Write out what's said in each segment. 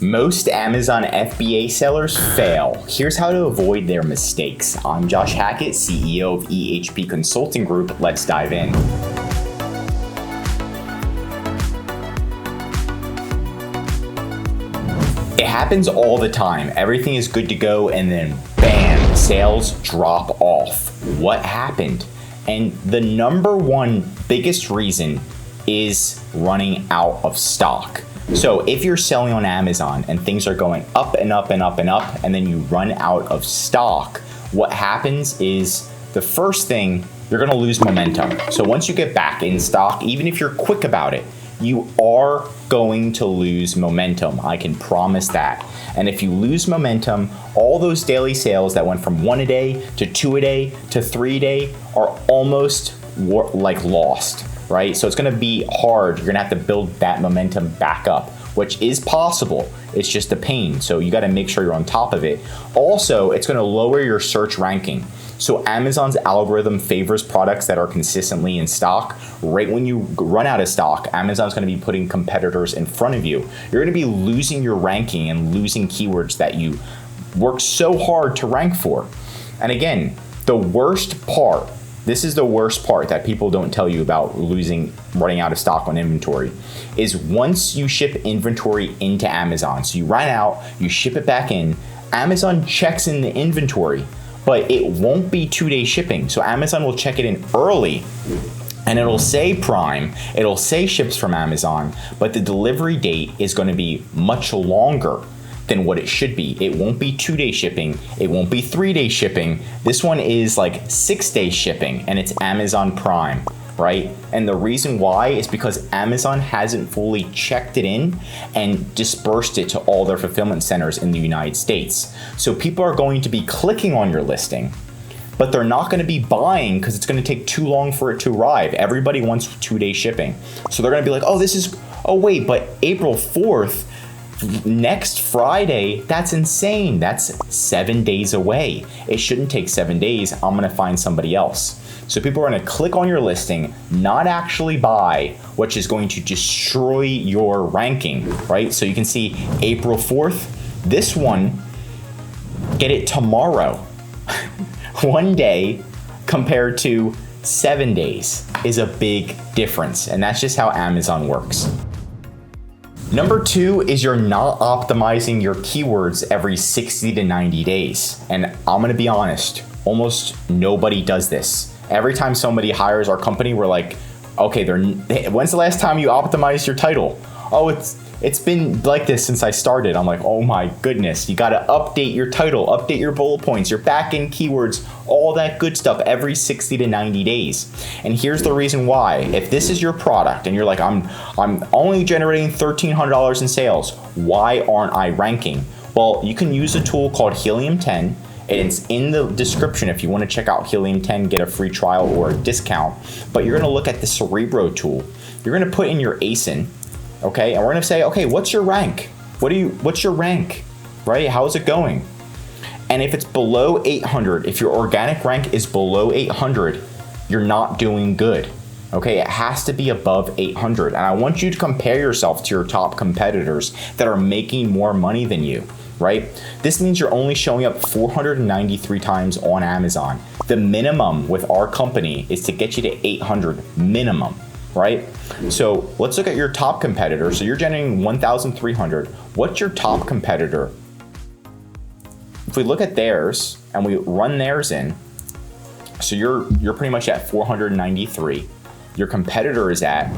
Most Amazon FBA sellers fail. Here's how to avoid their mistakes. I'm Josh Hackett, CEO of EHP Consulting Group. Let's dive in. It happens all the time. Everything is good to go and then bam, sales drop off. What happened? And the number one biggest reason is running out of stock. So if you're selling on Amazon and things are going up and up and up and up, and then you run out of stock, what happens is the first thing, you're gonna lose momentum. So once you get back in stock, even if you're quick about it, you are going to lose momentum. I can promise that. And if you lose momentum, all those daily sales that went from 1 a day to 2 a day to 3 a day are almost like lost. Right? So it's gonna be hard. You're gonna have to build that momentum back up, which is possible. It's just a pain. So you gotta make sure you're on top of it. Also, it's gonna lower your search ranking. So Amazon's algorithm favors products that are consistently in stock. Right when you run out of stock, Amazon's gonna be putting competitors in front of you. You're gonna be losing your ranking and losing keywords that you worked so hard to rank for. And again, this is the worst part that people don't tell you about running out of stock on inventory, is once you ship inventory into Amazon. So you run out, you ship it back in, Amazon checks in the inventory, but it won't be 2-day shipping. So Amazon will check it in early and it'll say Prime, it'll say ships from Amazon, but the delivery date is gonna be much longer than what it should be. It won't be 2-day shipping. It won't be 3-day shipping. This one is like 6-day shipping and it's Amazon Prime, right? And the reason why is because Amazon hasn't fully checked it in and dispersed it to all their fulfillment centers in the United States. So people are going to be clicking on your listing, but they're not gonna be buying because it's gonna take too long for it to arrive. Everybody wants 2-day shipping. So they're gonna be like, oh wait, but April 4th, next Friday, that's insane. That's 7 days away. It shouldn't take 7 days. I'm gonna find somebody else. So people are gonna click on your listing, not actually buy, which is going to destroy your ranking, right? So you can see April 4th, this one, get it tomorrow. 1 day compared to 7 days is a big difference. And that's just how Amazon works. Number 2 is you're not optimizing your keywords every 60 to 90 days. And I'm gonna be honest, almost nobody does this. Every time somebody hires our company, we're like, okay, when's the last time you optimized your title? Oh, it's been like this since I started. I'm like, oh my goodness, you gotta update your title, update your bullet points, your back-end keywords, all that good stuff every 60 to 90 days. And here's the reason why. If this is your product and you're like, I'm only generating $1,300 in sales, why aren't I ranking? Well, you can use a tool called Helium 10. It's in the description if you want to check out Helium 10, get a free trial or a discount. But you're gonna look at the Cerebro tool. You're gonna put in your ASIN, okay? And we're gonna say, okay, what's your rank? What's your rank, right? How's it going? And if it's below 800, if your organic rank is below 800, you're not doing good, okay? It has to be above 800. And I want you to compare yourself to your top competitors that are making more money than you, right? This means you're only showing up 493 times on Amazon. The minimum with our company is to get you to 800 minimum, right? So let's look at your top competitor. So you're generating 1,300. What's your top competitor? If we look at theirs and we run theirs in, so you're pretty much at 493. Your competitor is at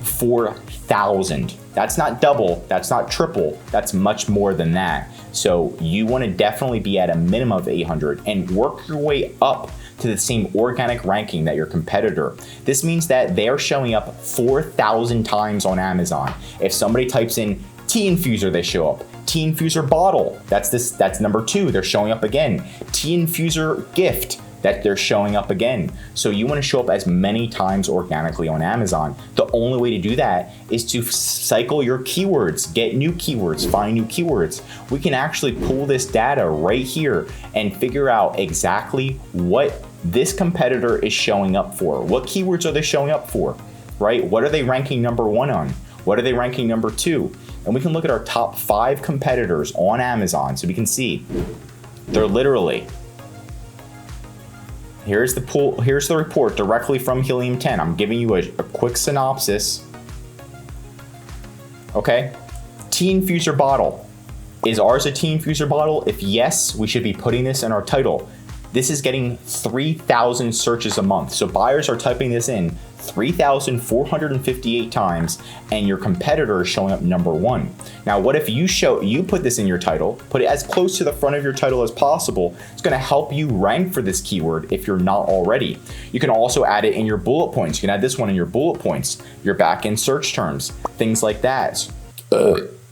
4,000. That's not double, that's not triple, that's much more than that. So you want to definitely be at a minimum of 800 and work your way up to the same organic ranking that your competitor. This means that they're showing up 4,000 times on Amazon. If somebody types in tea infuser, they show up. Tea infuser bottle, that's number 2, they're showing up again. Tea infuser gift, that they're showing up again. So you want to show up as many times organically on Amazon. The only way to do that is to cycle your keywords, get new keywords, find new keywords. We can actually pull this data right here and figure out exactly what this competitor is showing up for. What keywords are they showing up for, right? What are they ranking number 1 on? What are they ranking number 2? And we can look at our top 5 competitors on Amazon so we can see they're literally, here's the report directly from Helium 10. I'm giving you a quick synopsis. Okay, tea infuser bottle. Is ours a tea infuser bottle? If yes, we should be putting this in our title. This is getting 3,000 searches a month. So buyers are typing this in 3,458 times, and your competitor is showing up number 1. Now, what if you put this in your title, put it as close to the front of your title as possible? It's gonna help you rank for this keyword if you're not already. You can also add it in your bullet points. You can add this one in your bullet points, your back-end search terms, things like that.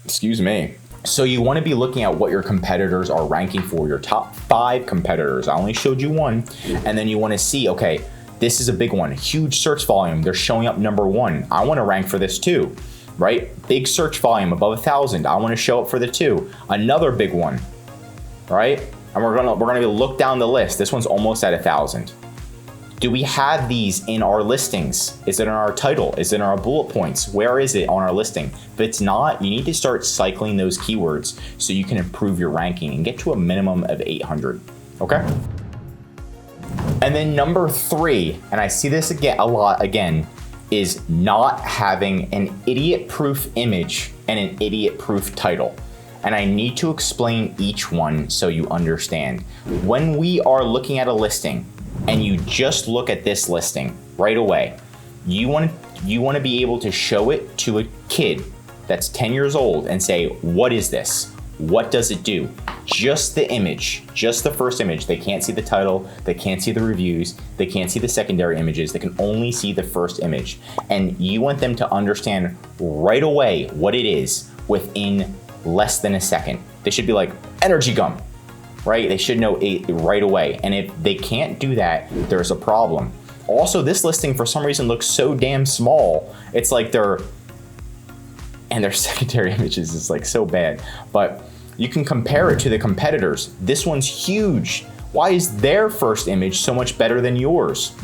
Excuse me. So you want to be looking at what your competitors are ranking for, your top 5 competitors. I only showed you one. And then you want to see, okay, this is a big one, huge search volume. They're showing up number 1. I want to rank for this too, right? Big search volume above 1,000. I want to show up for the 2. Another big one, right? And we're gonna look down the list. This one's almost at 1,000. Do we have these in our listings? Is it in our title? Is it in our bullet points? Where is it on our listing? If it's not, you need to start cycling those keywords so you can improve your ranking and get to a minimum of 800, okay? And then number 3, and I see this a lot again, is not having an idiot-proof image and an idiot-proof title. And I need to explain each one so you understand. When we are looking at a listing, and you just look at this listing right away, you want to be able to show it to a kid that's 10 years old and say, what is this? What does it do? Just the image, just the first image. They can't see the title, they can't see the reviews, they can't see the secondary images, they can only see the first image. And you want them to understand right away what it is within less than a second. They should be like, energy gum. Right? They should know it right away. And if they can't do that, there's a problem. Also, this listing for some reason looks so damn small. It's like their secondary images is like so bad. But you can compare it to the competitors. This one's huge. Why is their first image so much better than yours?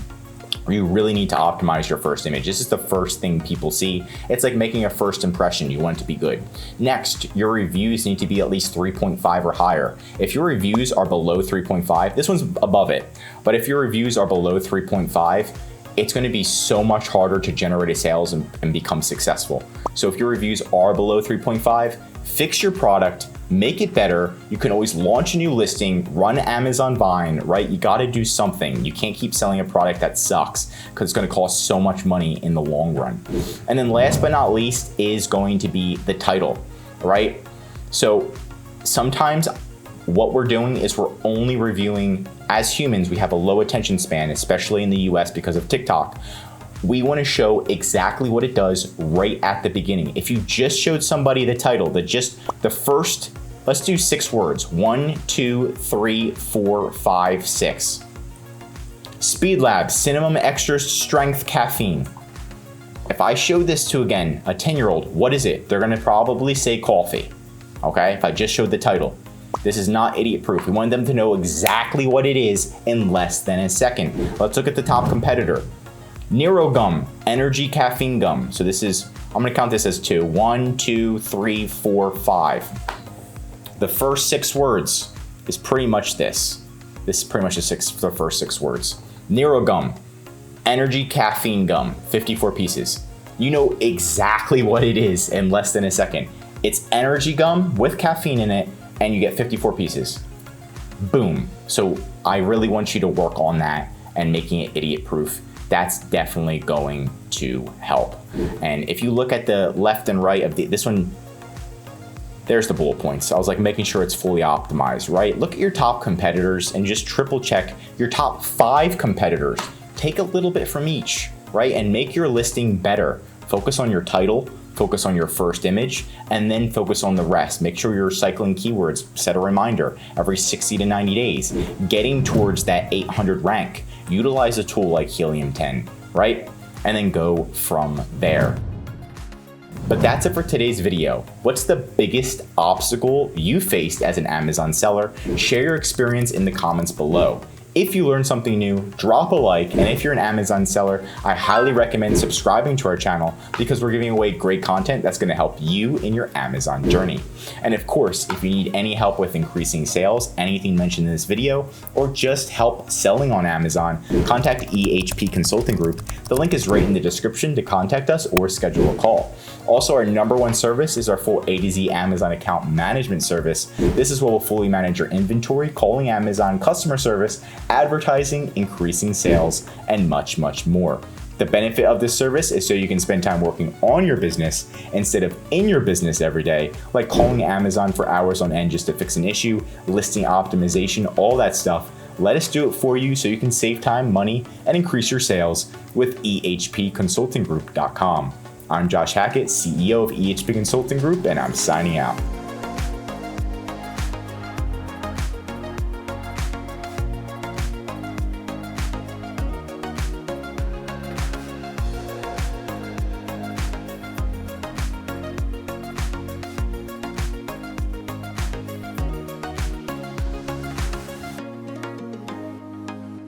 You really need to optimize your first image. This is the first thing people see. It's like making a first impression. You want it to be good. Next, your reviews need to be at least 3.5 or higher. If your reviews are below 3.5, this one's above it, but if your reviews are below 3.5, it's going to be so much harder to generate sales and become successful. So if your reviews are below 3.5, fix your product, make it better. You can always launch a new listing, run Amazon Vine, right? You got to do something. You can't keep selling a product that sucks because it's going to cost so much money in the long run. And then last but not least is going to be the title, right? So sometimes what we're doing is we're only reviewing, as humans, we have a low attention span, especially in the US because of TikTok. We want to show exactly what it does right at the beginning. If you just showed somebody the title, the first, let's do 6 words. 1, 2, 3, 4, 5, 6. Speed Lab, cinnamon extra strength caffeine. If I show this to, again, a 10-year-old, what is it? They're gonna probably say coffee, okay? If I just showed the title. This is not idiot proof. We want them to know exactly what it is in less than a second. Let's look at the top competitor. Nero Gum, energy caffeine gum. So this is, I'm gonna count this as 2. 1, 2, 3, 4, 5. The first 6 words is pretty much this. This is pretty much the first 6 words. Nero Gum, energy caffeine gum, 54 pieces. You know exactly what it is in less than a second. It's energy gum with caffeine in it, and you get 54 pieces. Boom. So I really want you to work on that and making it idiot proof. That's definitely going to help. And if you look at the left and right of this one, there's the bullet points. I was like making sure it's fully optimized, right? Look at your top competitors and just triple check your top 5 competitors. Take a little bit from each, right? And make your listing better. Focus on your title, focus on your first image, and then focus on the rest. Make sure you're cycling keywords, set a reminder every 60 to 90 days, getting towards that 800 rank. Utilize a tool like Helium 10, right? And then go from there. But that's it for today's video. What's the biggest obstacle you faced as an Amazon seller? Share your experience in the comments below. If you learned something new, drop a like, and if you're an Amazon seller, I highly recommend subscribing to our channel because we're giving away great content that's going to help you in your Amazon journey. And of course, if you need any help with increasing sales, anything mentioned in this video, or just help selling on Amazon, contact EHP Consulting Group. The link is right in the description to contact us or schedule a call. Also, our #1 service is our full A to Z Amazon account management service. This is where we'll fully manage your inventory, calling Amazon customer service, advertising, increasing sales, and much, much more. The benefit of this service is so you can spend time working on your business instead of in your business every day, like calling Amazon for hours on end just to fix an issue, listing optimization, all that stuff. Let us do it for you so you can save time, money, and increase your sales with ehpconsultinggroup.com. I'm Josh Hackett, CEO of EHP Consulting Group, and I'm signing out.